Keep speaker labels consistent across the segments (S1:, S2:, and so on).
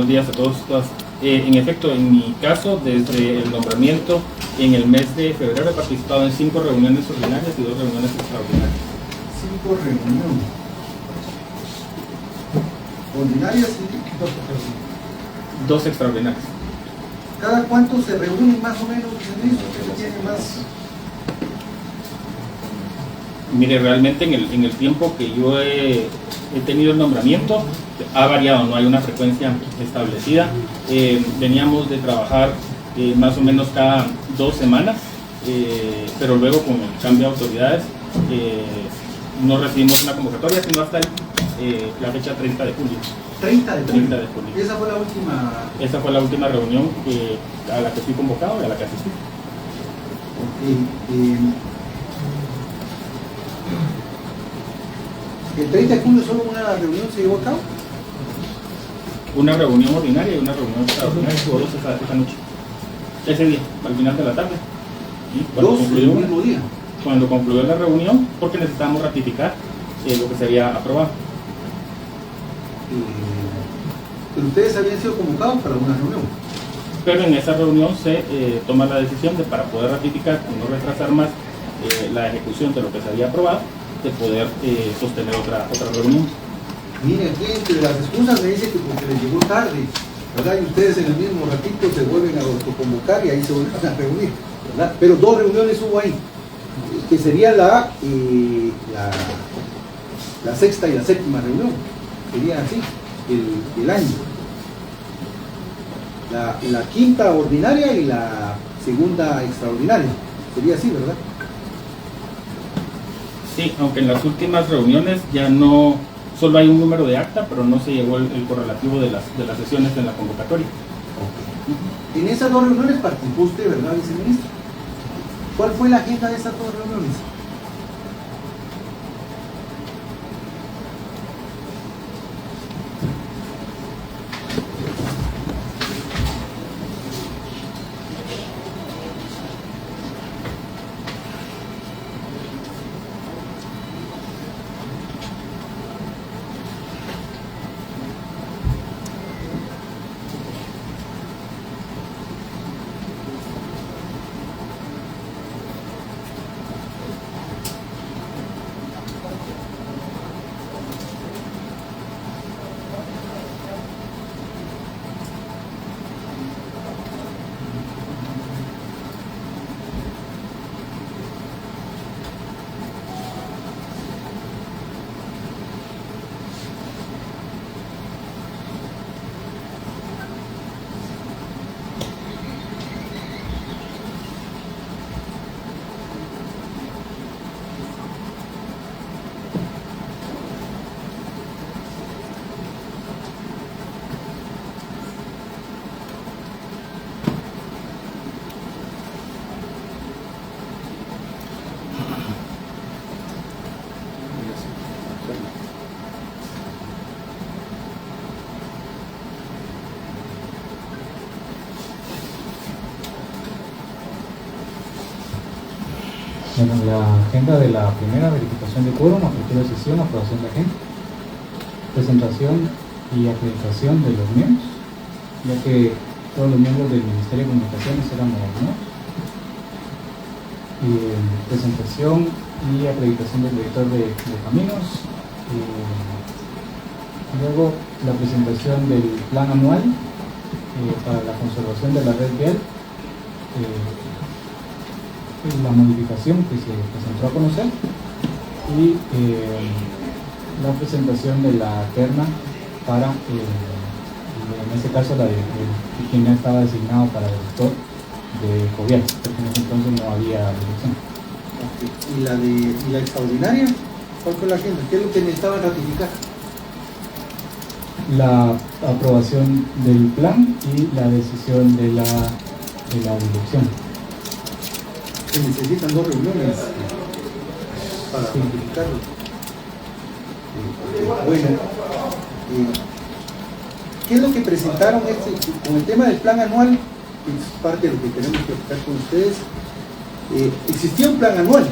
S1: buenos días a todos. En efecto, en mi caso, desde el nombramiento, en el mes de febrero he participado en 5 reuniones ordinarias y 2 reuniones extraordinarias.
S2: 5 reuniones ordinarias y
S1: 2 extraordinarias.
S2: ¿Cada cuánto se reúnen más o menos, ministro? ¿Qué tiene más?
S1: Mire, realmente en el tiempo que yo he tenido el nombramiento ha variado, no hay una frecuencia establecida. Veníamos de trabajar más o menos cada 2 semanas, pero luego con el cambio de autoridades no recibimos una convocatoria sino hasta la fecha 30 de julio.
S2: 30 de julio.
S1: 30 de julio.
S2: Esa fue la última.
S1: Esa fue la última reunión a la que fui convocado y a la que asistí.
S2: ¿El 30 de julio solo una reunión se llevó a cabo?
S1: Una reunión ordinaria y una reunión extraordinaria, hubo 2 esa noche. Ese día, al final de la tarde.
S2: ¿Dos en el mismo día?
S1: Cuando concluyó la reunión, porque necesitábamos ratificar lo que se había aprobado.
S2: Pero ustedes habían sido convocados para una reunión.
S1: Pero en esa reunión se toma la decisión de, para poder ratificar y no retrasar más la ejecución de lo que se había aprobado, de poder sostener otra reunión.
S2: Miren, aquí entre las excusas me dice que porque les llegó tarde, ¿verdad? Y ustedes en el mismo ratito se vuelven a autoconvocar y ahí se vuelven a reunir, ¿verdad? Pero 2 reuniones hubo ahí, que sería la 6ª y la 7ª reunión, sería así, el año. La 5ª ordinaria y la 2ª extraordinaria, sería así, ¿verdad?
S1: Sí, aunque en las últimas reuniones ya no, solo hay un número de acta, pero no se llevó el correlativo de las sesiones en la convocatoria.
S2: Okay. En esas 2 reuniones participó usted, ¿verdad, viceministro? ¿Cuál fue la agenda de esas 2 reuniones?
S3: Bueno, la agenda de la primera, verificación de quórum, apertura de sesión, aprobación de agenda, presentación y acreditación de los miembros, ya que todos los miembros del Ministerio de Comunicaciones éramos nuevos. Presentación y acreditación del director de caminos. Luego la presentación del plan anual para la conservación de la red vial. La modificación que se presentó a conocer y la presentación de la terna para, en este caso, la de quien estaba designado para el director de gobierno, porque en ese entonces no había elección.
S2: Okay. ¿Y la extraordinaria? ¿Cuál fue la agenda? ¿Qué es lo que necesitaban ratificar?
S3: La aprobación del plan y la decisión de la dirección.
S2: Se necesitan 2 reuniones para ratificarlo. Bueno, ¿qué es lo que presentaron con el tema del plan anual? Es parte de lo que queremos platicar con ustedes. Existía un plan anual,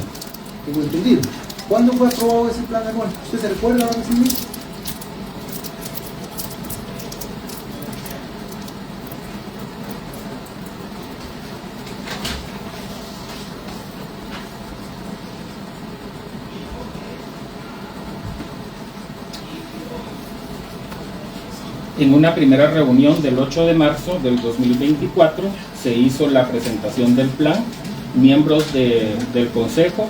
S2: tengo entendido. ¿Cuándo fue aprobado ese plan anual? ¿Usted se recuerda ahora, señor?
S1: En una primera reunión del 8 de marzo del 2024 se hizo la presentación del plan. Miembros del Consejo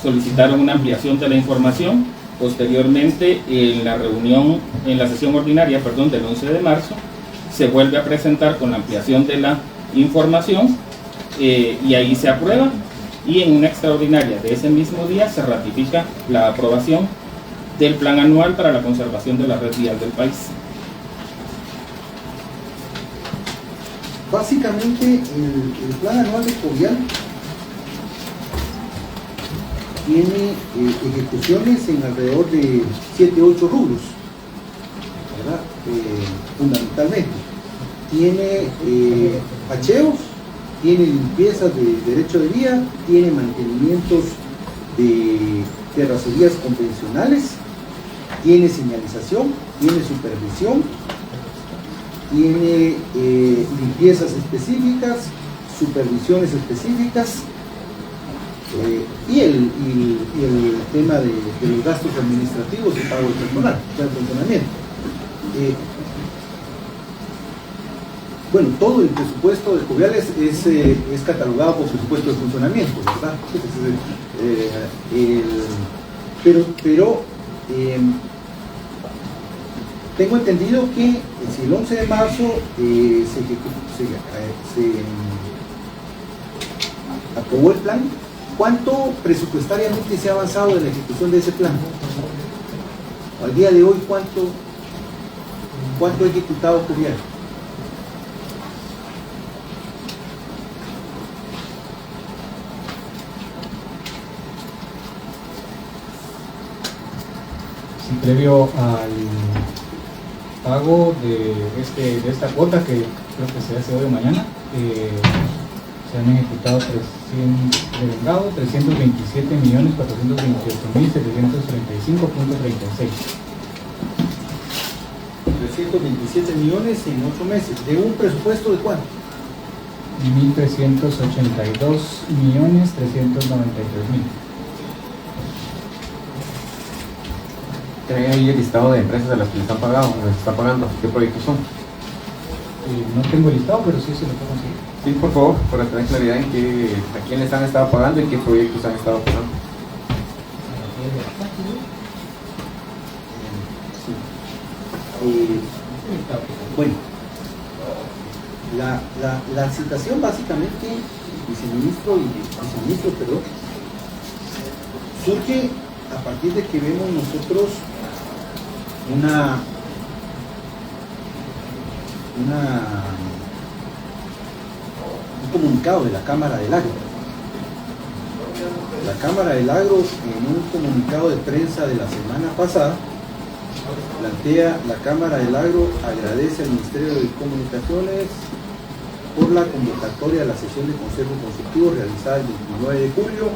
S1: solicitaron una ampliación de la información. Posteriormente, en la sesión ordinaria del 11 de marzo, se vuelve a presentar con la ampliación de la información y ahí se aprueba, y en una extraordinaria de ese mismo día se ratifica la aprobación del plan anual para la conservación de la red vial del país.
S2: Básicamente, el plan anual de Covial tiene ejecuciones en alrededor de 7-8 rubros, ¿verdad? Fundamentalmente. Tiene pacheos, tiene limpiezas de derecho de vía, tiene mantenimientos de terracerías convencionales, tiene señalización, tiene supervisión, tiene limpiezas específicas, supervisiones específicas, y el tema de los gastos administrativos y pago del personal, el funcionamiento. Bueno, todo el presupuesto de Coviales es catalogado por presupuesto de funcionamiento, ¿verdad? Pero tengo entendido que si el 11 de marzo se aprobó el plan, ¿cuánto presupuestariamente se ha avanzado en la ejecución de ese plan? Al día de hoy, ¿cuánto ha ejecutado Covial?
S3: Sí, previo al pago de esta cuota que creo que se hace hoy o mañana, se han ejecutado 327.428.735.36.
S2: 327 millones en 8 meses, de un presupuesto de ¿cuánto?
S3: 1.382.393.000.
S4: ¿Trae ahí el listado de empresas a las que les han pagado, les está pagando? ¿Qué proyectos son?
S3: No tengo el listado, pero sí se lo puedo conseguir.
S4: Sí, por favor, para tener claridad en a quién les han estado pagando y qué proyectos han estado pagando.
S2: Bueno, la situación básicamente, viceministro, surge a partir de que vemos nosotros un comunicado de la Cámara del Agro. La Cámara del Agro, en un comunicado de prensa de la semana pasada, plantea: la Cámara del Agro agradece al Ministerio de Comunicaciones por la convocatoria a la sesión de Consejo Consultivo realizada el 29 de julio.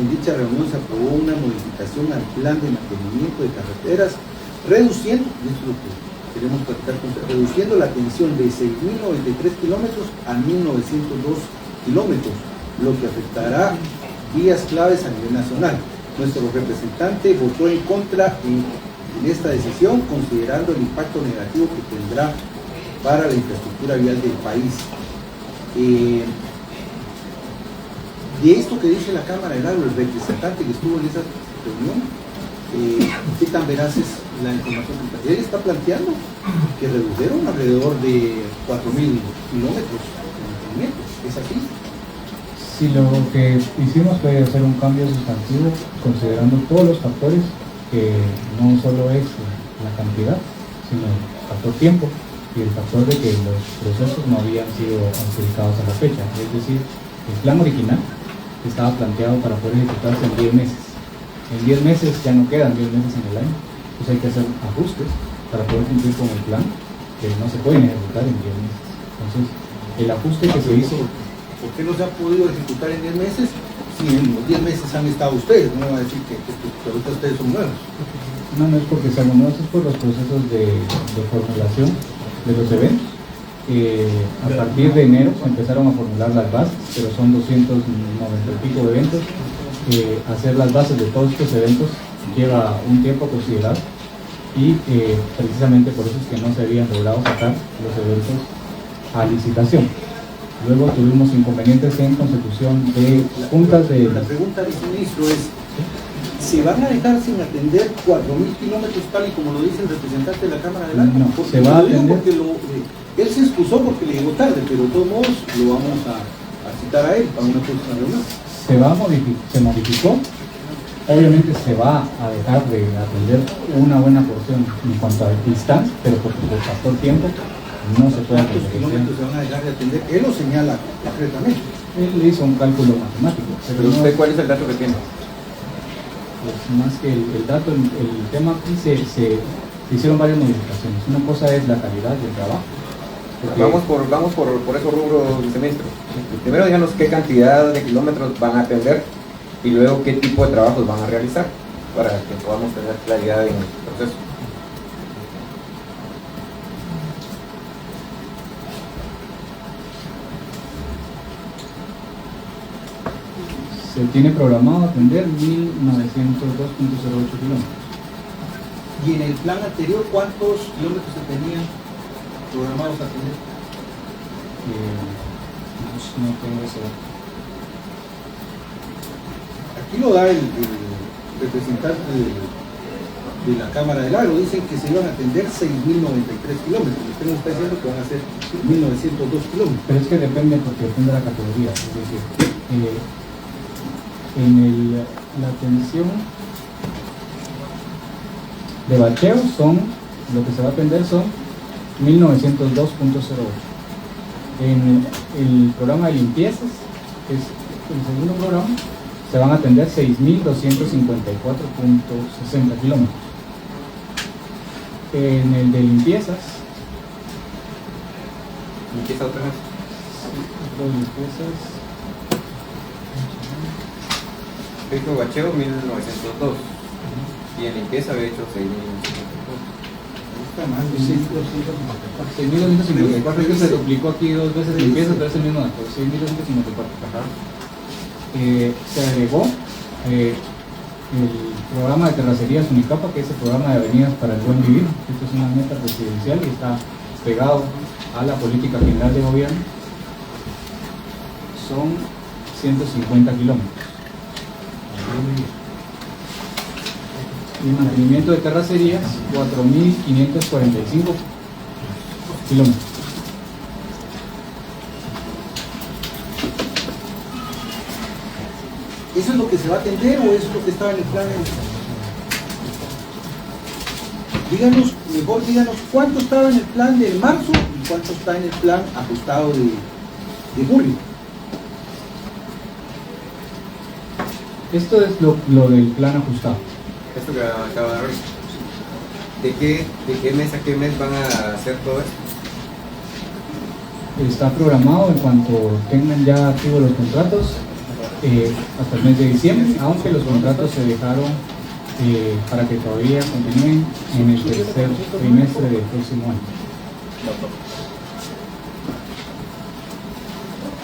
S2: En dicha reunión se aprobó una modificación al plan de mantenimiento de carreteras, reduciendo, y esto es lo que queremos platicar con usted, reduciendo la tensión de 6.093 kilómetros a 1.902 kilómetros, lo que afectará vías claves a nivel nacional. Nuestro representante votó en contra en esta decisión, considerando el impacto negativo que tendrá para la infraestructura vial del país. De esto que dice la Cámara del Agro, el representante que estuvo en esa reunión, ¿qué tan veraz es la información? Él está planteando que redujeron alrededor de 4.000 kilómetros de mantenimiento. ¿Es así?
S3: Sí, lo que hicimos fue hacer un cambio sustantivo considerando todos los factores, que no solo es la cantidad, sino el factor tiempo y el factor de que los procesos no habían sido adjudicados a la fecha. Es decir, el plan original estaba planteado para poder ejecutarse en 10 meses. En 10 meses ya no quedan 10 meses en el año, pues hay que hacer ajustes para poder cumplir con el plan, que no se pueden ejecutar en 10 meses. Entonces, el ajuste que se hizo...
S2: ¿Por qué no se ha podido ejecutar en 10 meses? Si en los 10 meses han estado ustedes, no van a decir que ahorita ustedes son nuevos.
S3: No es porque sean nuevos, es por los procesos de formulación de los eventos. A partir de enero se empezaron a formular las bases, pero son 290 y pico de eventos. Hacer las bases de todos estos eventos lleva un tiempo considerable. y precisamente por eso es que no se habían logrado sacar los eventos a licitación. Luego tuvimos inconvenientes en consecución de juntas de...
S2: La pregunta, viceministro, es: ¿se van a dejar sin atender 4.000 kilómetros tal y como lo dice el representante de la Cámara del Agua?
S3: No,
S2: Porque
S3: se va a
S2: lo digo
S3: atender.
S2: porque él se excusó porque le llegó tarde, pero de todos modos lo vamos a citar a él para una próxima reunión.
S3: Se modificó. Obviamente se va a dejar de atender una buena porción en cuanto a distancia, pero porque por factor tiempo no se puede
S2: ¿Cuántos
S3: atender.
S2: kilómetros se van a dejar de atender? Él lo señala concretamente.
S3: Él hizo un cálculo matemático,
S4: Pero
S3: no,
S4: usted, ¿cuál es el dato que tiene?
S3: pues, más que el dato, el tema aquí se hicieron varias modificaciones. Una cosa es la calidad del trabajo. porque-
S4: Vamos por esos rubros, viceministro. Primero díganos qué cantidad de kilómetros van a atender y luego qué tipo de trabajos van a realizar para que podamos tener claridad en el proceso.
S3: Se tiene programado atender 1902.08 kilómetros.
S2: Y en el plan anterior, ¿cuántos kilómetros se tenían programados a atender?
S3: No tengo ese dato.
S2: Aquí lo da el representante de la Cámara del Agro. Dicen que se iban a atender 6.093 kilómetros. Usted nos está diciendo que van a ser 1.902 kilómetros.
S3: Pero es que depende, porque depende de la categoría. Es decir, la atención de bacheo lo que se va a atender son 1902.08. En el programa de limpiezas, que es el segundo programa, se van a atender 6.254.60 kilómetros. En el de limpiezas,
S4: Empieza otra vez. Hecho bacheo 1902 y en limpieza había hecho 6.902.
S2: Está mal,
S3: 6.254, es que se duplicó aquí dos veces limpieza, pero es el mismo dato, 6.254. Se agregó el programa de terracerías Unicapa, que es el programa de avenidas para el buen vivir. Esto es una meta presidencial y está pegado a la política general de gobierno. Son 150 kilómetros. Y mantenimiento de terracerías, 4.545 kilómetros.
S2: ¿Eso es lo que se va a atender o eso es lo que estaba en el plan? Díganos cuánto estaba en el plan de marzo y cuánto está en el plan ajustado de julio.
S3: Esto es lo del plan ajustado.
S4: Esto que acaba de ver. ¿De qué mes a qué mes van a hacer todo esto?
S3: Está programado en cuanto tengan ya activos los contratos hasta el mes de diciembre, aunque los contratos se dejaron para que todavía continúen en el tercer trimestre del próximo año.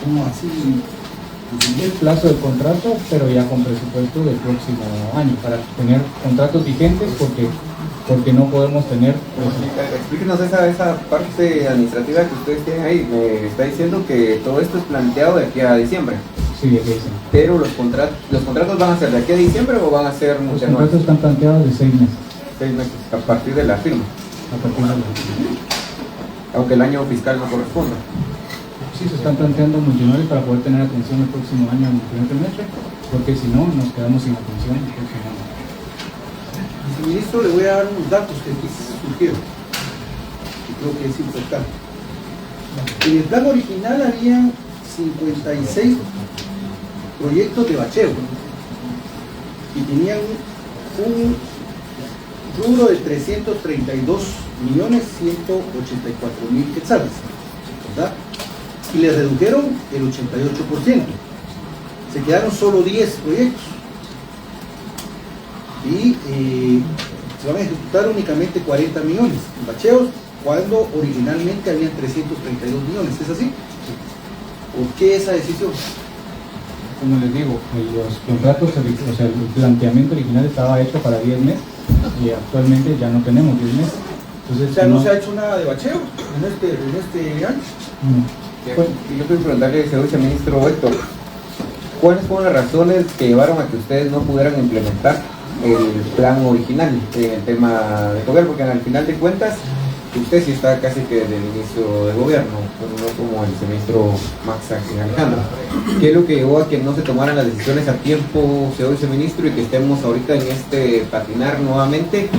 S2: ¿Cómo así?
S3: El plazo del contrato, pero ya con presupuesto del próximo año, para tener contratos vigentes, porque no podemos tener...
S4: Explíquenos esa parte administrativa que ustedes tienen ahí. Me está diciendo que todo esto es planteado de aquí a diciembre.
S3: Sí, ya que dicen.
S4: Pero los contratos van a ser de aquí a diciembre o van a ser
S3: Los
S4: multianuales.
S3: contratos están planteados de 6 meses.
S4: 6 meses, a partir de la firma,
S3: A partir de la...
S4: aunque el año fiscal no corresponda.
S3: Sí, se están planteando multianuales para poder tener atención el próximo año en el primer trimestre, porque si no, nos quedamos sin atención el próximo año.
S2: Viceministro, le voy a dar unos datos que aquí surgieron, que creo que es importante. En el plan original habían 56 proyectos de bacheo y tenían un rubro de 332.184.000 quetzales, ¿verdad? Y le redujeron el 88%. Se quedaron solo 10 proyectos. Y se van a ejecutar únicamente 40 millones en bacheos, cuando originalmente habían 332 millones. ¿Es así? ¿Por qué esa decisión?
S3: Como les digo, los contratos, o sea, el planteamiento original estaba hecho para 10 meses y actualmente ya no tenemos 10 meses. Entonces,
S2: O sea, no se ha hecho nada de bacheo en este año.
S4: Yo quiero preguntarle, señor viceministro Héctor, ¿cuáles fueron las razones que llevaron a que ustedes no pudieran implementar el plan original en el tema de gobierno? Porque al final de cuentas, usted sí está casi que desde el inicio del gobierno, pero no como el viceministro Max Alejandro. ¿Qué es lo que llevó a que no se tomaran las decisiones a tiempo, señor viceministro, y que estemos ahorita en este patinar nuevamente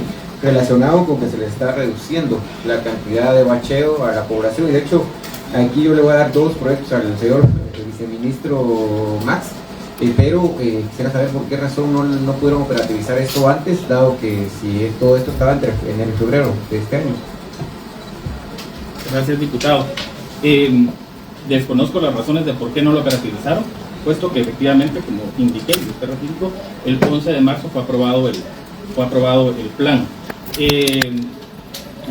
S4: relacionado con que se le está reduciendo la cantidad de bacheo a la población? Y de hecho, aquí yo le voy a dar 2 proyectos al señor viceministro Max, pero quisiera saber por qué razón no pudieron operativizar esto antes, dado que si todo esto estaba entre enero y febrero de este año.
S1: Gracias, diputado. Desconozco las razones de por qué no lo operativizaron, puesto que efectivamente, como indiqué, y usted ratificó, el 11 de marzo fue aprobado el plan.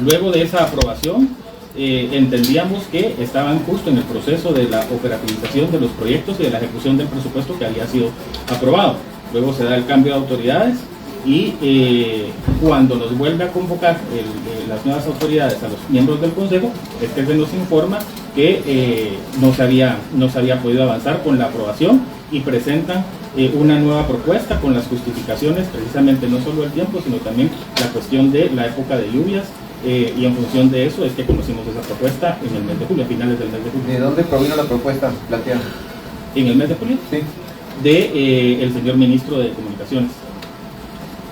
S1: Luego de esa aprobación, entendíamos que estaban justo en el proceso de la operativización de los proyectos y de la ejecución del presupuesto que había sido aprobado. Luego se da el cambio de autoridades y cuando nos vuelve a convocar las nuevas autoridades a los miembros del Consejo, es que se nos informa que no se había podido avanzar con la aprobación y presentan una nueva propuesta con las justificaciones, precisamente no solo el tiempo, sino también la cuestión de la época de lluvias, y en función de eso es que conocimos esa propuesta en el mes de julio, a finales del mes de julio.
S4: ¿De dónde provino la propuesta planteada?
S1: ¿En el mes de julio?
S4: Sí.
S1: De el señor ministro de Comunicaciones.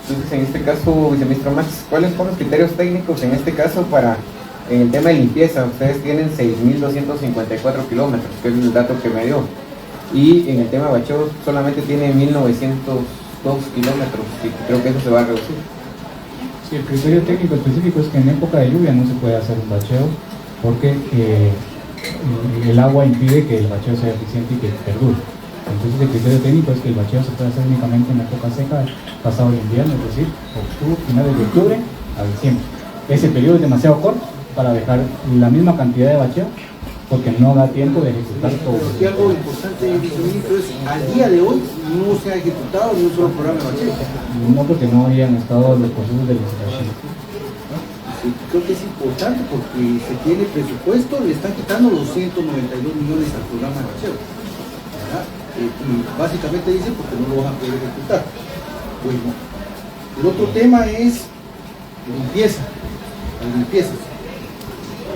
S4: Entonces, en este caso, viceministro Max, ¿cuáles son los criterios técnicos en este caso para, en el tema de limpieza? Ustedes tienen 6.254 kilómetros, que es el dato que me dio, y en el tema de bacheo solamente tiene 1.902 kilómetros, y creo que eso se va a reducir.
S3: Sí, el criterio técnico específico es que en época de lluvia no se puede hacer un bacheo porque el agua impide que el bacheo sea eficiente y que perdure. Entonces el criterio técnico es que el bacheo se puede hacer únicamente en época seca, pasado el invierno, es decir, finales de octubre a diciembre. Ese periodo es demasiado corto para dejar la misma cantidad de bacheo porque no da tiempo de ejecutar todo.
S2: Pero aquí algo importante, viceministro, es al día de hoy no se ha ejecutado ni un solo programa de bacheo.
S3: No, porque no habían estado los procesos de licitación.
S2: Sí, creo que es importante porque se tiene presupuesto, le están quitando los 192 millones al programa de bacheo, ¿verdad? Y básicamente dicen porque no lo van a poder ejecutar. Bueno, el otro tema es limpieza, las limpiezas.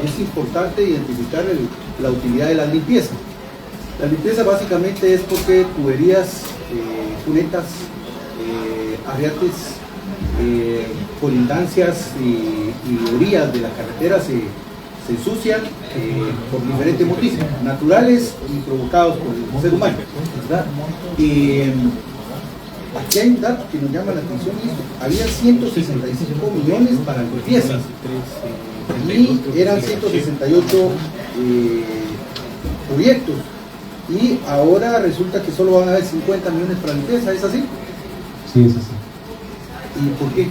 S2: Es importante identificar la utilidad de las limpiezas. La limpieza básicamente es porque tuberías, cunetas, arriates, colindancias y orillas de la carretera se ensucian por diferentes motivos, naturales y provocados por el ser humano, ¿verdad? Aquí hay un dato que nos llama la atención, había 165 millones para limpiezas y eran 168 proyectos, y ahora resulta que solo van a haber 50 millones para limpieza, ¿es así?
S3: Sí, es así.
S2: ¿Y por qué?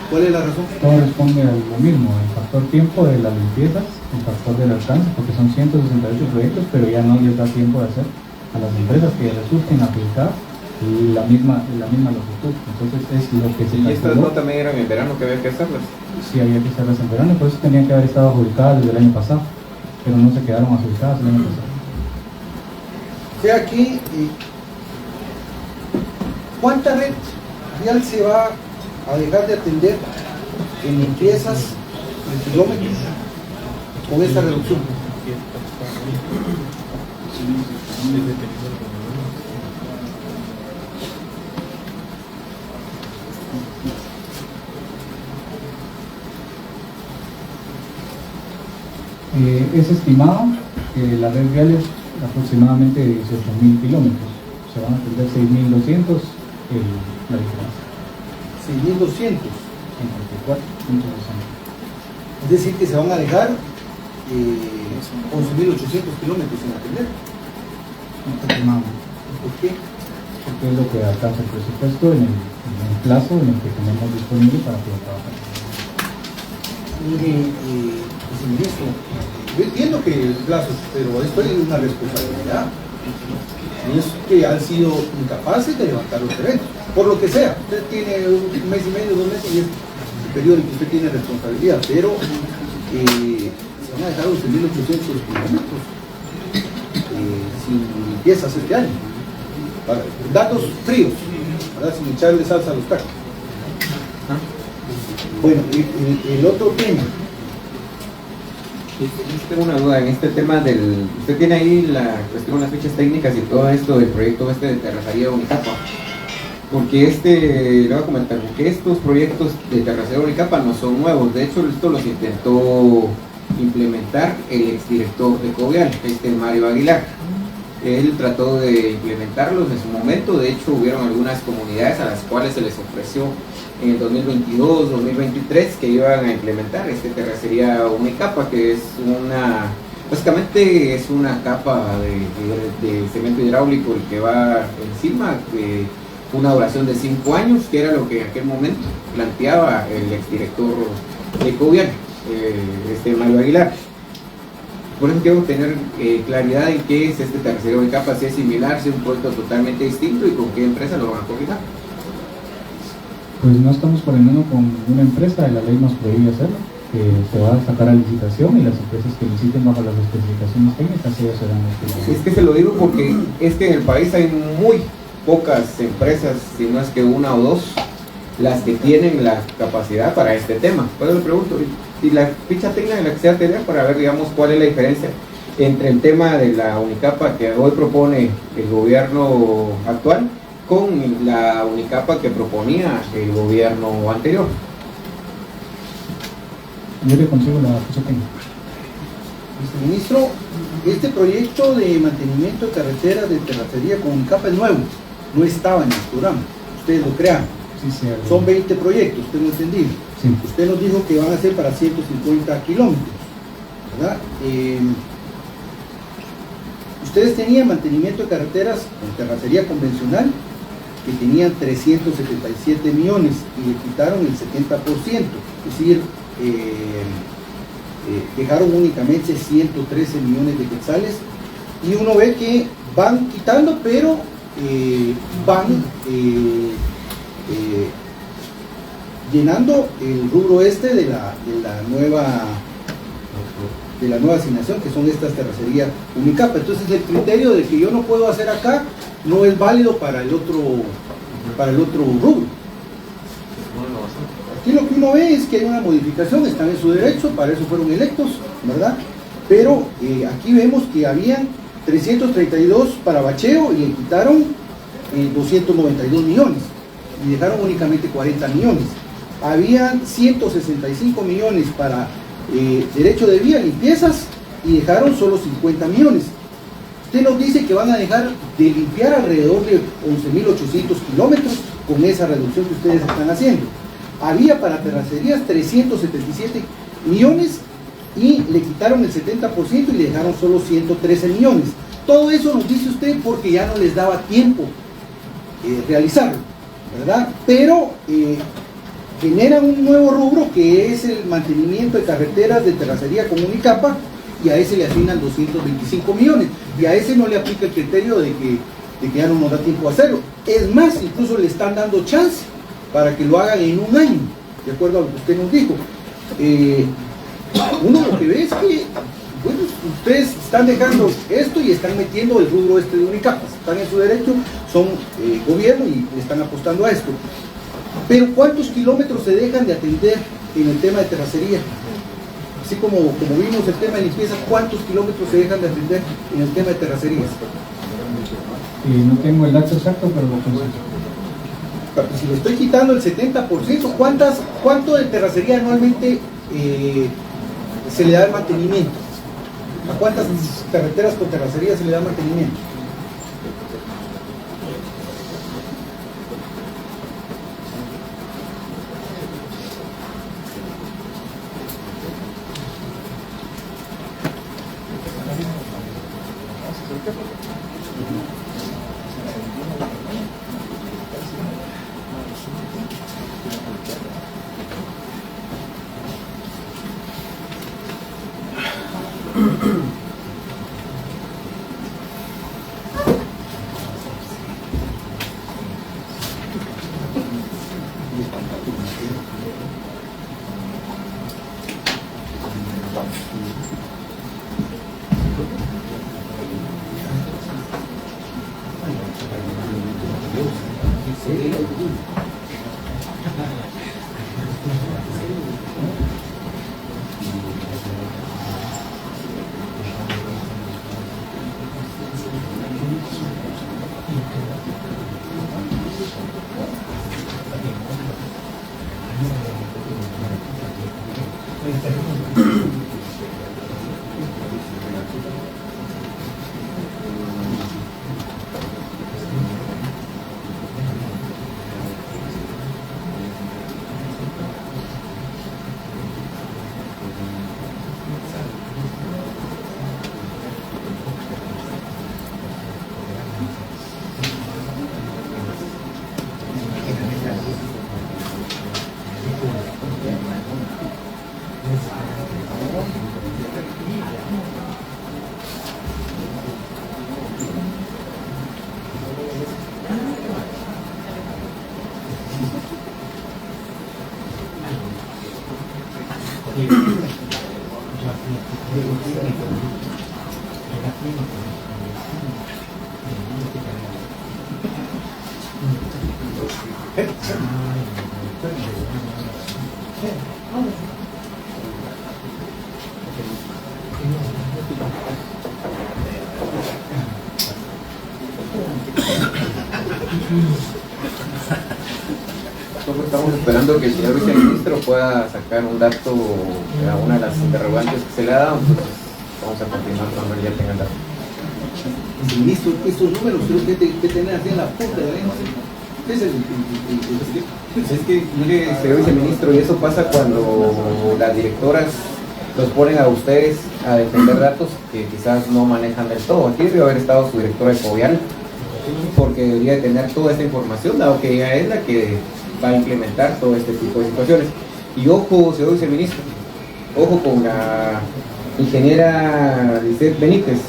S2: ¿Cuál es la razón?
S3: Todo responde a lo mismo, el factor tiempo de las limpiezas, el factor del alcance, porque son 168 proyectos, pero ya no les da tiempo de hacer a las empresas que resulten aplicar la misma longitud. Entonces es lo que se
S4: calculó. ¿Y estas no también eran en verano que había que hacerlas?
S3: Sí, había que hacerlas en verano, por eso tenían que haber estado adjudicadas desde el año pasado, pero no se quedaron adjudicadas el año pasado.
S2: O sea, aquí, ¿cuánta red vial se va a dejar de atender en limpiezas en kilómetros con esta reducción?
S3: Es estimado que la red vial es aproximadamente 18.000 kilómetros. Se van a atender 6.200 la diferencia.
S2: 6.200.
S3: 54.200.
S2: Es decir, que se van a dejar 11.800 kilómetros sin atender.
S3: Aproximadamente.
S2: ¿Por qué?
S3: Porque es lo que alcanza el presupuesto en el plazo en el que tenemos disponible para poder trabajar.
S2: Mire, viceministro, yo entiendo que el plazo, pero esto es una responsabilidad. Y es que han sido incapaces de levantar los eventos, por lo que sea. Usted tiene un mes y medio, 2 meses y es el periodo en que usted tiene responsabilidad, pero se van a dejar 11.800 kilómetros sin limpiezas este año. Datos fríos, ¿verdad? Sin echarle salsa a los tacos. Bueno, el otro tema.
S4: Tengo una duda en este tema del... Usted tiene ahí la cuestión, las fichas técnicas y todo esto del proyecto de terracería Unicapa. Porque le voy a comentar, porque estos proyectos de terracería Unicapa no son nuevos. De hecho, esto los intentó implementar el exdirector de Covial, Mario Aguilar. Él trató de implementarlos en su momento. De hecho, hubieron algunas comunidades a las cuales se les ofreció en el 2022, 2023 que iban a implementar terracería Unicapa, que es básicamente es una capa de cemento hidráulico el que va encima, de una duración de 5 años, que era lo que en aquel momento planteaba el exdirector de Covial, Mario Aguilar. Por eso quiero tener claridad en qué es terracería Unicapa, si es similar, si es un proyecto totalmente distinto y con qué empresa lo van a coordinar.
S3: Pues no estamos coordinando con una empresa, la ley nos prohíbe hacerlo, que se va a sacar a licitación y las empresas que liciten bajo las especificaciones técnicas, ellos serán los que...
S4: Es que se lo digo porque es que en el país hay muy pocas empresas, si no es que 1 o 2, las que tienen la capacidad para este tema. Por eso le pregunto, y la ficha técnica de la que se va a tener para ver, digamos, cuál es la diferencia entre el tema de la Unicapa que hoy propone el gobierno actual con la Unicapa que proponía el gobierno anterior.
S3: Yo le consigo la ficha técnica.
S2: Viceministro, este proyecto de mantenimiento de carreteras de terracería con Unicapa es nuevo, no estaba en el programa, ustedes lo crearon.
S3: Sí,
S2: son 20 proyectos, usted no entendió.
S3: Sí.
S2: Usted nos dijo que van a ser para 150 kilómetros, ¿verdad? Ustedes tenían mantenimiento de carreteras con terracería convencional que tenían 377 millones y le quitaron el 70%, es decir, dejaron únicamente 113 millones de quetzales y uno ve que van quitando, pero van llenando el rubro de la nueva asignación, que son estas terracerías Unicapa. Entonces el criterio de que yo no puedo hacer acá no es válido para el otro rubro. Aquí lo que uno ve es que hay una modificación, están en su derecho, para eso fueron electos, ¿verdad? Pero aquí vemos que habían 332 para bacheo y le quitaron 292 millones y dejaron únicamente 40 millones. Habían 165 millones para derecho de vía, limpiezas, y dejaron solo 50 millones. Usted nos dice que van a dejar de limpiar alrededor de 11.800 kilómetros con esa reducción que ustedes están haciendo. Había para terracerías 377 millones y le quitaron el 70% y le dejaron solo 113 millones. Todo eso nos dice usted porque ya no les daba tiempo realizarlo, ¿verdad? Pero generan un nuevo rubro que es el mantenimiento de carreteras de terracería con Unicapa, y a ese le asignan 225 millones, y a ese no le aplica el criterio de que ya no nos da tiempo a hacerlo. Es más, incluso le están dando chance para que lo hagan en un año, de acuerdo a lo que usted nos dijo. Uno lo que ve es que, bueno, ustedes están dejando esto y están metiendo el rubro de Unicapa, están en su derecho, son gobierno y están apostando a esto. Pero ¿cuántos kilómetros se dejan de atender en el tema de terracería? Así como vimos el tema de limpieza, ¿cuántos kilómetros se dejan de atender en el tema de terracerías?
S3: No tengo el dato exacto, pero lo consigo.
S2: Si le estoy quitando el 70%, ¿cuánto de terracería anualmente se le da el mantenimiento? ¿A cuántas carreteras con terracería se le da mantenimiento?
S4: Estamos esperando que el señor viceministro pueda sacar un dato a una de las interrogantes que se le ha dado, entonces vamos a continuar cuando él ya tenga el dato.
S2: Ministro, estos números creo que tener así en la punta de la lengua.
S4: Es que, mire, señor viceministro, y eso pasa cuando las directoras los ponen a ustedes a defender datos que quizás no manejan del todo. Aquí debe haber estado su directora de Covial, porque debería de tener toda esta información, dado que ella es la que va a implementar todo este tipo de situaciones. Y ojo, señor viceministro, ojo con la ingeniera Lisette Benítez.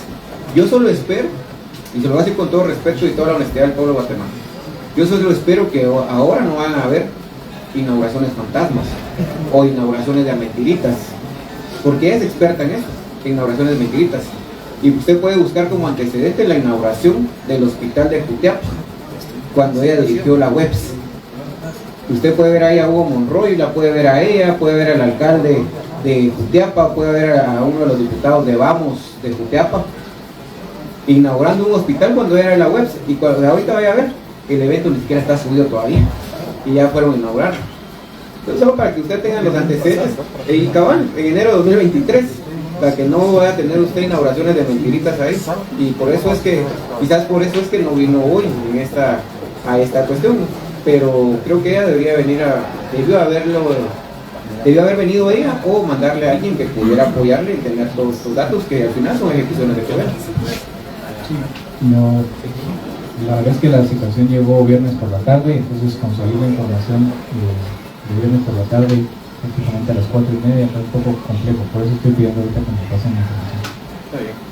S4: Yo solo espero, y se lo voy a decir con todo respeto y toda la honestidad del pueblo de Guatemala, yo solo espero que ahora no van a haber inauguraciones fantasmas o inauguraciones de mentiritas, porque ella es experta en eso, inauguraciones de mentiritas. Y usted puede buscar como antecedente la inauguración del hospital de Jutiapa, cuando ella dirigió la WEPS. Usted puede ver ahí a Hugo Monroy, la puede ver a ella, puede ver al alcalde de Jutiapa, puede ver a uno de los diputados de Vamos de Jutiapa, inaugurando un hospital cuando era la WEPS. Y cuando ahorita vaya a ver, el evento ni siquiera está subido todavía, y ya fueron a inaugurar. Entonces, solo para que usted tenga los antecedentes, y cabal, en enero de 2023, para que no vaya a tener usted inauguraciones de mentiritas ahí. Y por eso es que, quizás por eso es que no vino hoy a esta cuestión, pero creo que ella debió haber venido ella, o mandarle a alguien que pudiera apoyarle y tener todos estos datos, que al final son ejecuciones de poder.
S3: No, la verdad es que la situación llegó viernes por la tarde, entonces conseguir la información de viernes por la tarde prácticamente a las 4:30 fue un poco complejo, por eso estoy pidiendo ahorita que me pasen la información.
S4: Está bien.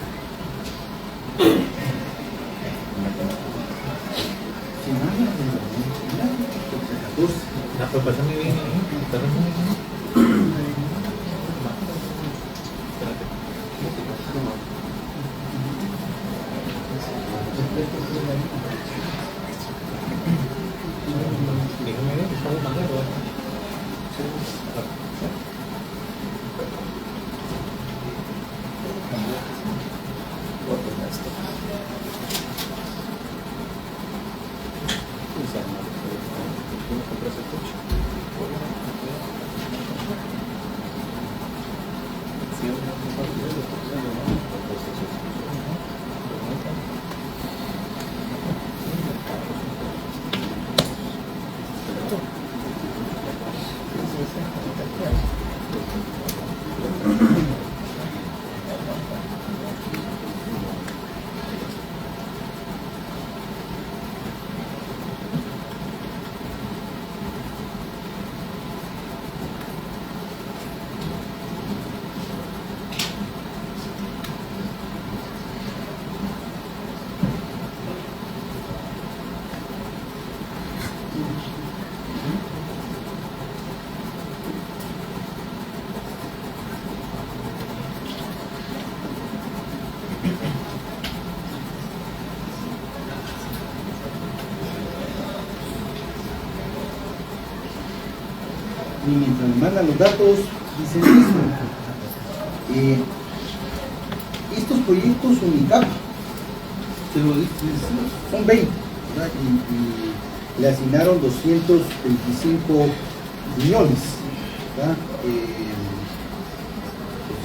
S2: Y mientras me mandan los datos, dice mismo, estos proyectos UNICAP, se lo dice, son 20, ¿verdad? Y le asignaron 225 millones, ¿verdad?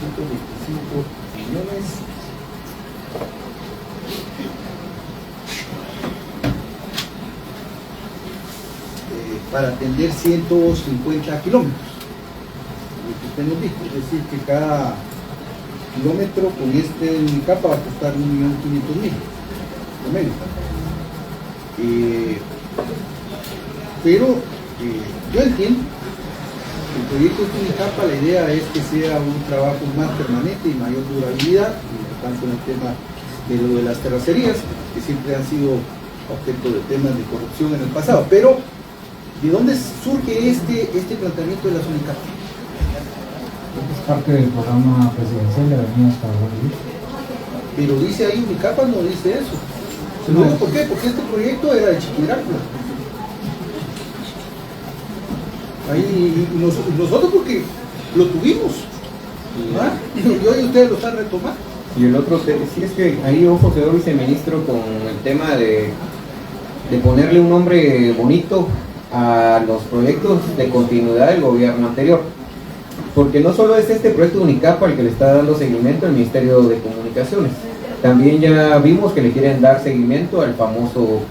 S2: 225 millones. Para atender 150 kilómetros. Lo que usted nos dijo, es decir, que cada kilómetro con este Unicapa va a costar 1.500.000, lo menos. Pero yo entiendo que el proyecto de Unicapa, la idea es que sea un trabajo más permanente y mayor durabilidad, y por tanto en el tema de lo de las terracerías, que siempre han sido objeto de temas de corrupción en el pasado. Pero ¿de dónde surge este planteamiento de las Unicapa?
S3: Es parte del programa presidencial de Avenida hasta Bolivia.
S2: Pero dice ahí Unicapa, no dice eso. No. ¿Por qué? Porque este proyecto era de Chiquirácula. Ahí nosotros porque lo tuvimos. ¿Ah? Y hoy ustedes lo están retomando.
S4: Y el otro, sí, es que ahí, ojo, señor viceministro, con el tema de ponerle un nombre bonito a los proyectos de continuidad del gobierno anterior. Porque no solo es este proyecto de Unicapa el que le está dando seguimiento al Ministerio de Comunicaciones, también ya vimos que le quieren dar seguimiento al famoso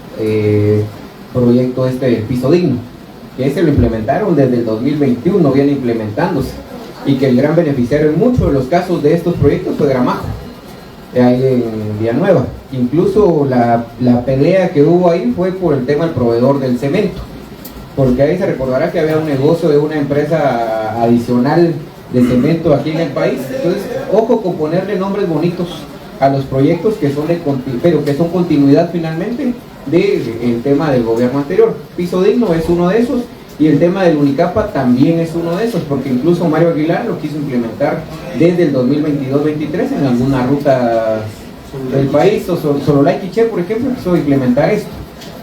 S4: proyecto del piso digno, que ese lo implementaron desde el 2021, viene implementándose, y que el gran beneficiario en muchos de los casos de estos proyectos fue Gramajo, ahí en Villanueva. Incluso la pelea que hubo ahí fue por el tema del proveedor del cemento, porque ahí se recordará que había un negocio de una empresa adicional de cemento aquí en el país. Entonces, ojo con ponerle nombres bonitos a los proyectos que son pero que son continuidad finalmente del tema del gobierno anterior. Piso digno es uno de esos, y el tema del Unicapa también es uno de esos, porque incluso Mario Aguilar lo quiso implementar desde el 2022-23 en alguna ruta del país, o Sololay Quiché, por ejemplo, quiso implementar esto.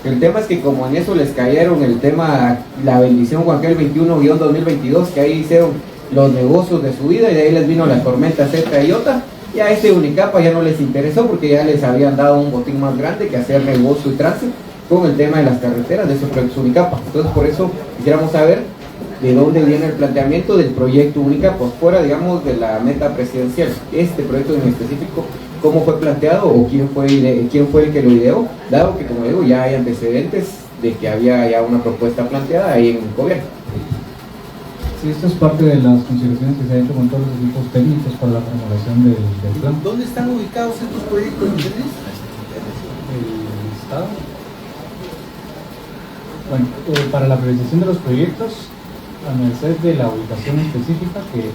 S4: El tema es que como en eso les cayeron el tema, la bendición Juan Gel 21-2022, que ahí hicieron los negocios de su vida, y de ahí les vino la tormenta Z y Iota, y a este Unicapa ya no les interesó, porque ya les habían dado un botín más grande que hacer negocio y tránsito con el tema de las carreteras de esos proyectos Unicapa. Entonces, por eso quisiéramos saber de dónde viene el planteamiento del proyecto Unicapa, fuera, digamos, de la meta presidencial. Este proyecto en específico, ¿cómo fue planteado o quién fue el que lo ideó? Dado que, como digo, ya hay antecedentes de que había ya una propuesta planteada ahí en el gobierno.
S3: Sí, esto es parte de las consideraciones que se han hecho con todos los equipos técnicos para la formulación del plan.
S2: ¿Dónde están ubicados estos proyectos?
S3: El Estado. Bueno, para la priorización de los proyectos, a merced de la ubicación específica que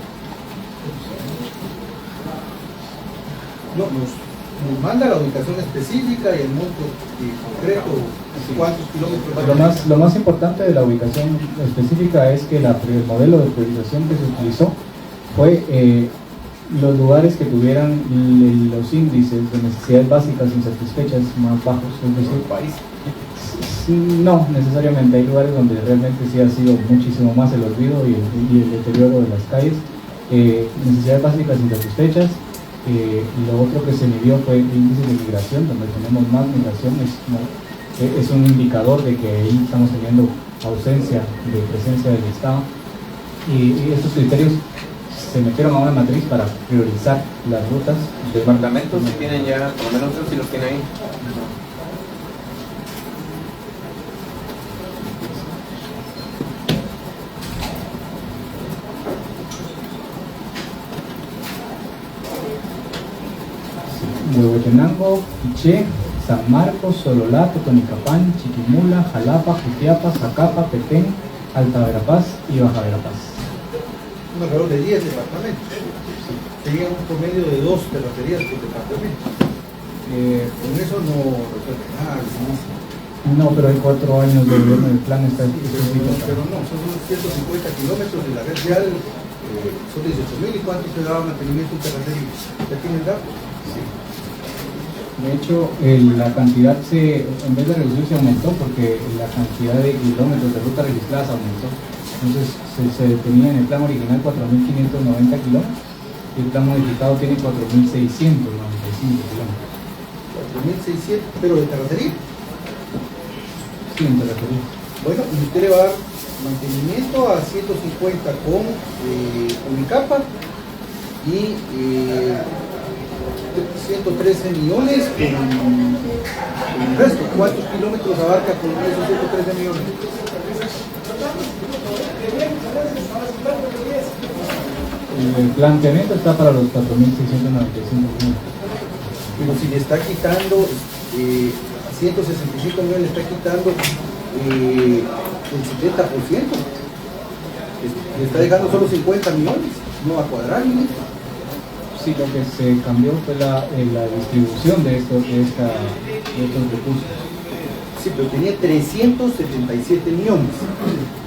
S2: nos manda la ubicación específica y el monto concreto, cuántos kilómetros.
S3: Lo más importante de la ubicación específica es que el modelo de priorización que se utilizó fue los lugares que tuvieran los índices de necesidades básicas insatisfechas más bajos, es decir, país. No necesariamente, hay lugares donde realmente sí ha sido muchísimo más el olvido y el deterioro de las calles. Necesidades básicas insatisfechas. Lo otro que se midió fue el índice de migración, donde tenemos más migración, es un indicador de que ahí estamos teniendo ausencia de presencia del Estado, y estos criterios se metieron a una matriz para priorizar las rutas.
S4: Departamentos que tienen ya, por lo menos si los tienen ahí.
S3: Huehuetenango, Quiché, San Marcos, Sololá, Totonicapán, Chiquimula, Jalapa, Jutiapa, Zacapa, Petén, Alta Verapaz y Baja Verapaz.
S2: Alrededor de 10 departamentos. Sería un promedio de 2 terracerías por departamento. Con eso no resuelve nada.
S3: No, pero hay 4 años de gobierno del plan.
S2: Pero no, son unos 150 kilómetros de la red vial, son 18.000. ¿Y cuánto se daba mantenimiento en terracerías? ¿Ya tienen datos? Sí.
S3: De hecho, la cantidad en vez de reducir se aumentó, porque la cantidad de kilómetros de ruta registradas aumentó. Entonces se tenía en el plan original 4.590 kilómetros y el plan modificado tiene 4.695 kilómetros.
S2: 4.600, pero de terracería.
S3: Sí, en terracería.
S2: Bueno, y usted le va a dar mantenimiento a 150 con Unicapa y 113 millones con el resto. ¿Cuántos kilómetros abarca con esos 113 millones?
S3: El planteamiento está para los 4.695 millones.
S2: Pero si le está quitando 165 millones, le está quitando el 70%, le está dejando solo 50 millones, no va a cuadrar. ¿No?
S3: Sí, lo que se cambió fue la distribución de estos recursos.
S2: Sí, pero tenía 377 millones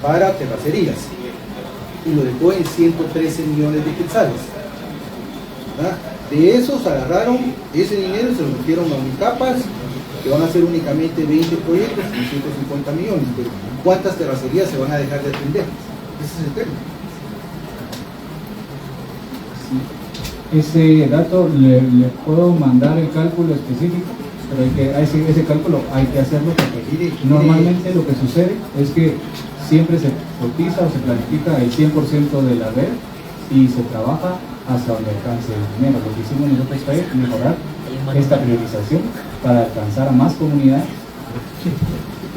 S2: para terracerías y lo dejó en 113 millones de quetzales. ¿Verdad? De esos agarraron ese dinero y se lo metieron a Unicapas, que van a hacer únicamente 20 proyectos con 150 millones. Pero ¿cuántas terracerías se van a dejar de atender? Ese es el tema.
S3: Sí. Ese dato le puedo mandar el cálculo específico, pero ese cálculo hay que hacerlo porque normalmente lo que sucede es que siempre se cotiza o se planifica el 100% de la red y se trabaja hasta donde alcance el dinero. Lo que hicimos nosotros fue mejorar esta priorización para alcanzar a más comunidades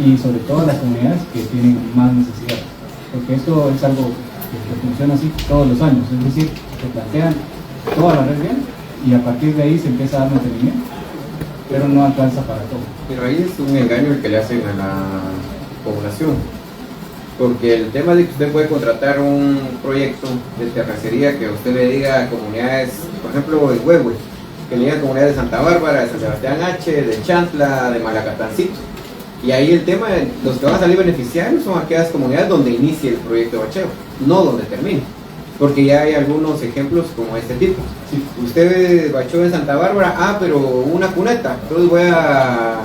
S3: y sobre todo a las comunidades que tienen más necesidades, porque esto es algo que funciona así todos los años, es decir, se plantean toda la red bien y a partir de ahí se empieza a dar mantenimiento, pero no alcanza para todo.
S4: Pero ahí es un engaño el que le hacen a la población, porque el tema de que usted puede contratar un proyecto de terracería que usted le diga a comunidades, por ejemplo el Huehue, que le diga a comunidades de Santa Bárbara, de San Sebastián H, de Chantla, de Malacatancito, y ahí el tema, los que van a salir beneficiarios son aquellas comunidades donde inicie el proyecto de bacheo, no donde termine. Porque ya hay algunos ejemplos como este tipo.
S3: Sí.
S4: Usted bacheó en Santa Bárbara, pero una cuneta, entonces voy a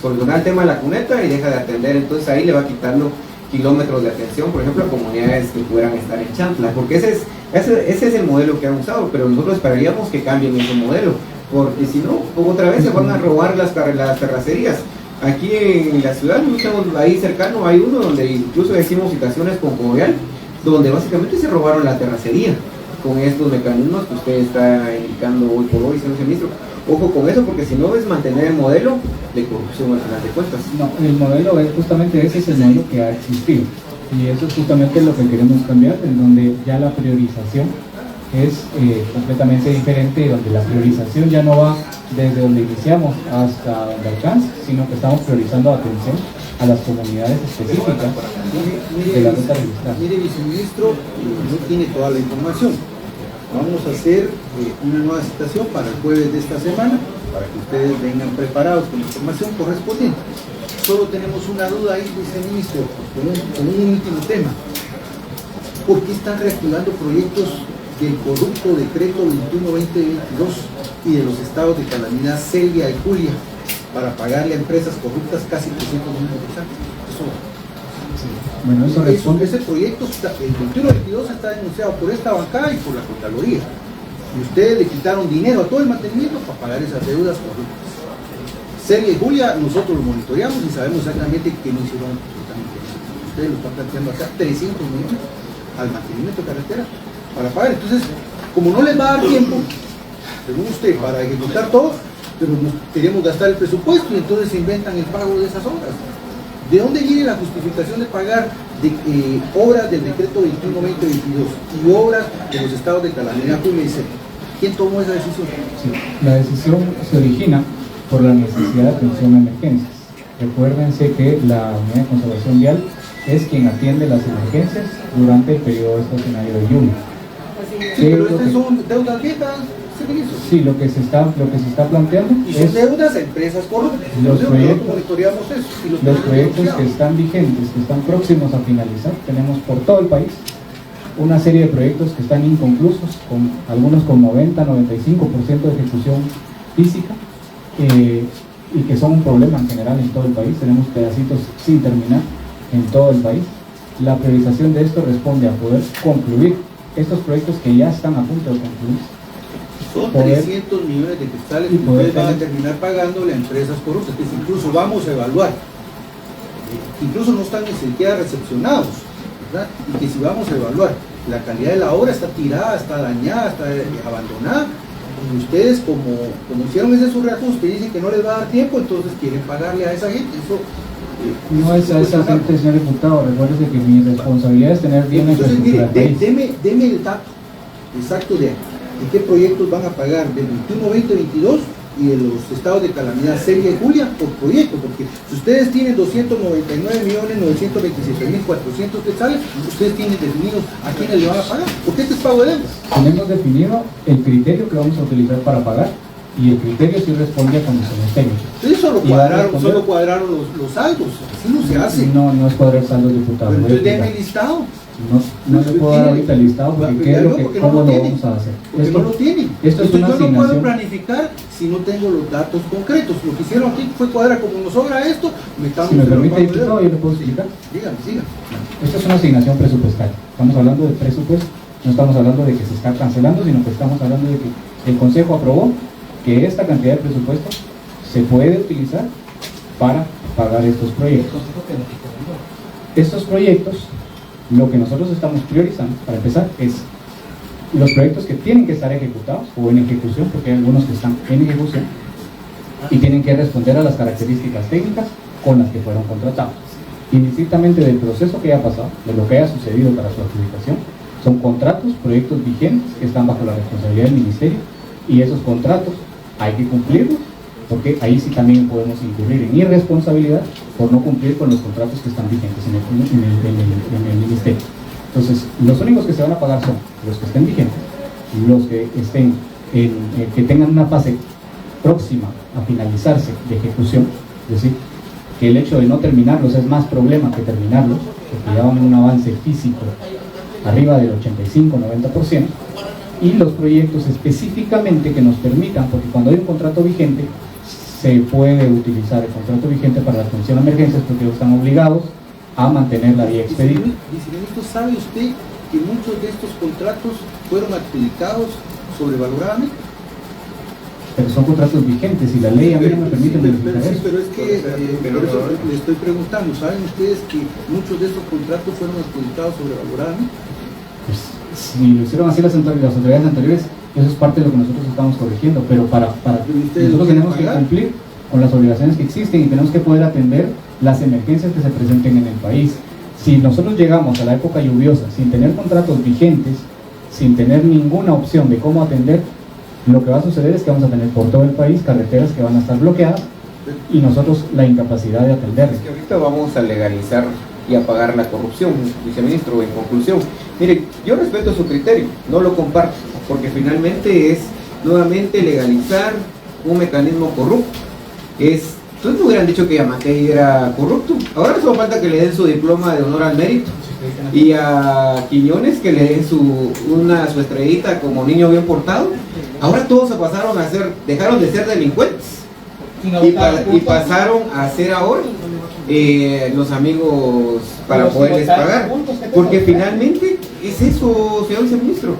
S4: solucionar el tema de la cuneta y deja de atender, entonces ahí le va quitando kilómetros de atención, por ejemplo, a comunidades que puedan estar en Chantla, porque ese es el modelo que han usado, pero nosotros esperaríamos que cambien ese modelo, porque si no, otra vez se van a robar las terracerías. Aquí en la ciudad, ahí cercano, hay uno donde incluso hicimos citaciones con Cogoyal, donde básicamente se robaron la terracería con estos mecanismos que usted está indicando hoy por hoy, señor ministro. Ojo con eso, porque si no es mantener el modelo de corrupción al final de cuentas.
S3: No, el modelo es justamente ese es el modelo que ha existido y eso es justamente lo que queremos cambiar, en donde ya la priorización es completamente diferente, donde la priorización ya no va desde donde iniciamos hasta donde alcanza, sino que estamos priorizando atención a las comunidades específicas de la ruta registrada.
S2: Mire, viceministro, no tiene toda la información. Vamos a hacer una nueva citación para el jueves de esta semana, para que ustedes vengan preparados con la información correspondiente. Solo tenemos una duda ahí, viceministro, con un último tema. ¿Por qué están reactivando proyectos del corrupto decreto 21-2022 y de los estados de calamidad Celia y Julia para pagarle a empresas corruptas casi 300 millones de pesos?
S3: Sí. Bueno, eso responde.
S2: Ese proyecto, el 21-22 está denunciado por esta bancada y por la Contraloría. Y ustedes le quitaron dinero a todo el mantenimiento para pagar esas deudas corruptas. Celia y Julia, nosotros lo monitoreamos y sabemos exactamente que no hicieron absolutamente nada. Ustedes lo están planteando acá, 300 millones al mantenimiento de carretera para pagar. Entonces, como no les va a dar tiempo, según usted, para ejecutar todo, pero queremos gastar el presupuesto y entonces se inventan el pago de esas obras. ¿De dónde viene la justificación de pagar obras del decreto 21-2022 y obras de los estados de calamidad Julia y Celia? ¿Quién tomó esa decisión?
S3: Sí, la decisión se origina por la necesidad de atención a emergencias. Recuérdense que la Unidad de Conservación Vial es quien atiende las emergencias durante el periodo estacionario de lluvia.
S2: Sí, pero estas son deudas viejas, ministro.
S3: Sí, lo que se está planteando
S2: y son deudas a empresas corruptas.
S3: Los proyectos,
S2: monitoreamos eso, y
S3: los proyectos que están vigentes, que están próximos a finalizar, tenemos por todo el país una serie de proyectos que están inconclusos, con algunos con 90-95% de ejecución física, y que son un problema en general en todo el país. Tenemos pedacitos sin terminar en todo el país. La priorización de esto responde a poder concluir estos proyectos que ya están a punto de concluir.
S2: Son 300 millones de quetzales que ustedes van a terminar pagándole a empresas corruptas, que incluso vamos a evaluar. Incluso no están ni siquiera recepcionados. ¿verdad? Y que si vamos a evaluar la calidad de la obra, está tirada, está dañada, está abandonada, y ustedes como hicieron ese su reajuste y dicen que no les va a dar tiempo, entonces quieren pagarle a esa gente. Eso
S3: no es a esa gente, señor diputado. Recuérdese que mi responsabilidad es tener bien la
S2: entonces,
S3: infraestructura
S2: mire,
S3: del país.
S2: deme el dato exacto de qué proyectos van a pagar del 21, 20, 22 y de los estados de calamidad seria y Julia por proyecto, porque si ustedes tienen 299.927.400 quetzales, ustedes tienen definido a quiénes le van a pagar, porque este es pago de deudas.
S3: Tenemos definido el criterio que vamos a utilizar para pagar y el criterio sí responde a condiciones técnicas.
S2: Ustedes solo cuadraron los saldos, así no se hace.
S3: No es cuadrar saldos, diputado.
S2: Pero entonces déme el listado.
S3: No le puedo dar ahorita el listado porque ¿qué es lo que, cómo lo vamos a hacer?
S2: Porque no lo tienen.
S3: Esto es una
S2: yo no puedo
S3: asignación.
S2: planificar si no tengo los datos concretos. Lo que hicieron aquí fue cuadrar como nos sobra esto.
S3: Si me permite, diputado, yo le puedo explicar.
S2: Dígame.
S3: Esto es una asignación presupuestaria. Estamos hablando de presupuesto, no estamos hablando de que se está cancelando, sino que estamos hablando de que el Consejo aprobó que esta cantidad de presupuesto se puede utilizar para pagar estos proyectos. Estos proyectos, lo que nosotros estamos priorizando, para empezar, es los proyectos que tienen que estar ejecutados o en ejecución, porque hay algunos que están en ejecución y tienen que responder a las características técnicas con las que fueron contratados. Indistintamente del proceso que haya pasado, de lo que haya sucedido para su adjudicación, son contratos, proyectos vigentes que están bajo la responsabilidad del Ministerio, y esos contratos hay que cumplirlos, porque ahí sí también podemos incurrir en irresponsabilidad por no cumplir con los contratos que están vigentes en el Ministerio. Entonces, los únicos que se van a pagar son los que estén vigentes, los que estén que tengan una fase próxima a finalizarse de ejecución, es decir, que el hecho de no terminarlos es más problema que terminarlos, porque ya van en un avance físico arriba del 85-90%, y los proyectos específicamente que nos permitan, porque cuando hay un contrato vigente, se puede utilizar el contrato vigente para la atención a emergencias, porque ellos están obligados a mantener la vía expedita.
S2: Viceministro, ¿sabe usted que muchos de estos contratos fueron adjudicados sobrevaloradamente?
S3: Pero son contratos vigentes y la ley a mí no me permite modificar eso.
S2: Pero es que, por eso le estoy preguntando, ¿saben ustedes que muchos de estos contratos fueron adjudicados sobrevaloradamente?
S3: Pues, si lo hicieron así las autoridades anteriores, eso es parte de lo que nosotros estamos corrigiendo, pero nosotros tenemos que cumplir con las obligaciones que existen y tenemos que poder atender las emergencias que se presenten en el país. Si nosotros llegamos a la época lluviosa sin tener contratos vigentes, sin tener ninguna opción de cómo atender, lo que va a suceder es que vamos a tener por todo el país carreteras que van a estar bloqueadas y nosotros la incapacidad de atenderlas.
S4: Es que ahorita vamos a legalizar y apagar la corrupción, viceministro. En conclusión, mire, yo respeto su criterio, no lo comparto, porque finalmente es nuevamente legalizar un mecanismo corrupto. Entonces me hubieran dicho que Yamatei era corrupto, ahora solo falta que le den su diploma de honor al mérito, y a Quiñones que le den su estrellita como niño bien portado. Ahora todos se pasaron a dejaron de ser delincuentes y pasaron a ser ahora los amigos para poderles pagar, porque finalmente es eso, señor viceministro.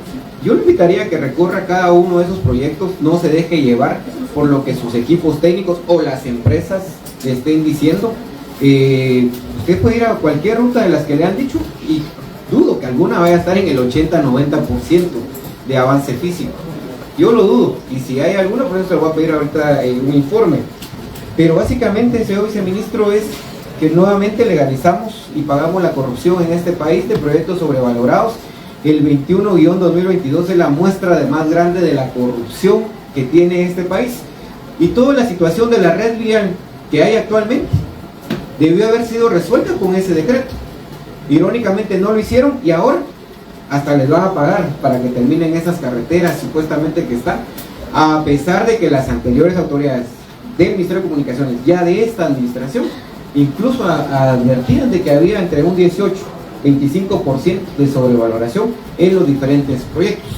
S4: Yo le invitaría a que recorra cada uno de esos proyectos, no se deje llevar por lo que sus equipos técnicos o las empresas le estén diciendo. Usted puede ir a cualquier ruta de las que le han dicho y dudo que alguna vaya a estar en el 80-90% de avance físico. Yo lo dudo, y si hay alguna, por eso se lo voy a pedir ahorita un informe. Pero básicamente, señor viceministro, es que nuevamente legalizamos y pagamos la corrupción en este país de proyectos sobrevalorados. El 21-2022 es la muestra de más grande de la corrupción que tiene este país. Y toda la situación de la red vial que hay actualmente debió haber sido resuelta con ese decreto. Irónicamente no lo hicieron y ahora hasta les van a pagar para que terminen esas carreteras supuestamente que están, a pesar de que las anteriores autoridades del Ministerio de Comunicaciones, ya de esta administración, incluso advertían de que había entre un 18-25% de sobrevaloración en los diferentes proyectos.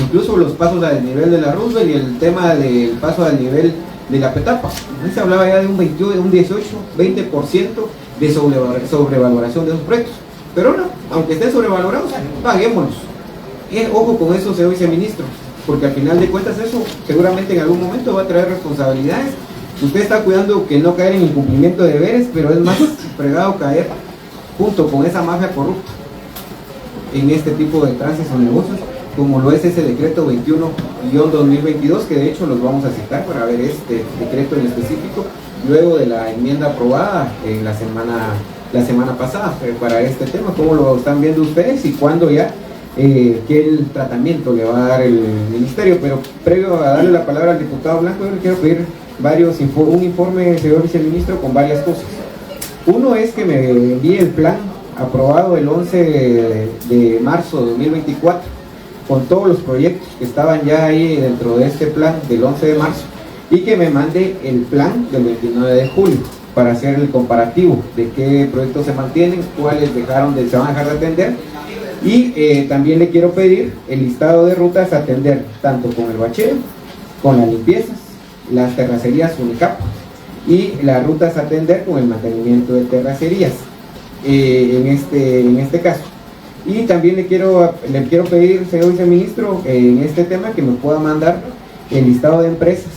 S4: Incluso los pasos al nivel de la Roosevelt y el tema del paso al nivel de la Petapa, ahí se hablaba ya de un 18-20% de sobrevaloración de esos proyectos. Pero no, aunque estén sobrevalorados, paguémoslos. Ojo con eso, señor viceministro, porque al final de cuentas eso seguramente en algún momento va a traer responsabilidades. Usted está cuidando que no caer en incumplimiento de deberes, pero es más fregado caer junto con esa mafia corrupta en este tipo de trances o negocios, como lo es ese decreto 21-2022, que de hecho los vamos a citar para ver este decreto en específico, luego de la enmienda aprobada en la semana pasada para este tema. ¿Cómo lo están viendo ustedes y cuándo ya qué tratamiento le va a dar el ministerio? Pero previo a darle la palabra al diputado Blanco, yo le quiero pedir un informe, señor viceministro, con varias cosas. Uno es que me envíe el plan aprobado el 11 de marzo de 2024 con todos los proyectos que estaban ya ahí dentro de este plan del 11 de marzo, y que me mande el plan del 29 de julio para hacer el comparativo de qué proyectos se mantienen, cuáles se van a dejar de atender. Y también le quiero pedir el listado de rutas a atender, tanto con el bacheo, con las limpiezas, las terracerías Unicap, y las rutas a atender con el mantenimiento de terracerías en este caso. Y también le quiero pedir, señor viceministro, en este tema, que me pueda mandar el listado de empresas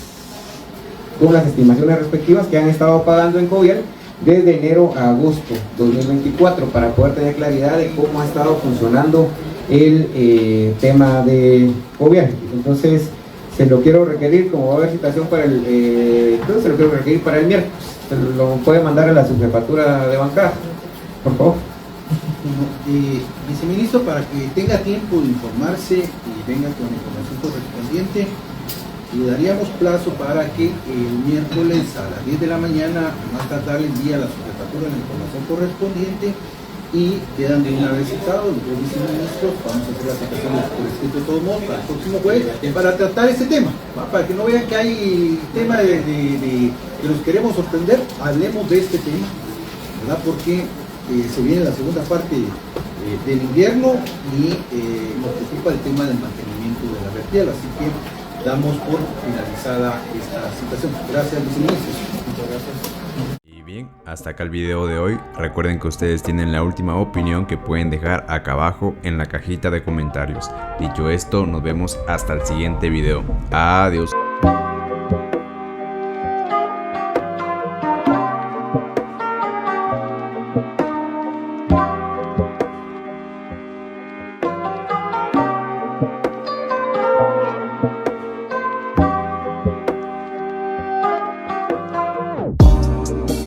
S4: con las estimaciones respectivas que han estado pagando en Covial desde enero a agosto 2024, para poder tener claridad de cómo ha estado funcionando el tema de Covial. Entonces se lo quiero requerir, como va a haber citación para entonces se lo quiero requerir para el miércoles. Se lo puede mandar a la subjefatura de bancada, por favor.
S2: Viceministro, para que tenga tiempo de informarse y venga con la información correspondiente, le daríamos plazo para que el miércoles a las 10 de la mañana, más tardar, le envíe a la subjefatura la información correspondiente y quedan de una vez citados los viceministros. Vamos a hacer la citación por escrito de todos modos para el próximo jueves para tratar este tema, ¿va? Para que no vean que hay tema que los queremos sorprender. Hablemos de este tema, ¿verdad? Porque se viene la segunda parte del invierno y nos preocupa el tema del mantenimiento de la vertical, así que damos por finalizada esta citación. Gracias, viceministro. Muchas gracias.
S5: Y bien, hasta acá el video de hoy. Recuerden que ustedes tienen la última opinión que pueden dejar acá abajo en la cajita de comentarios. Dicho esto, nos vemos hasta el siguiente video. Adiós.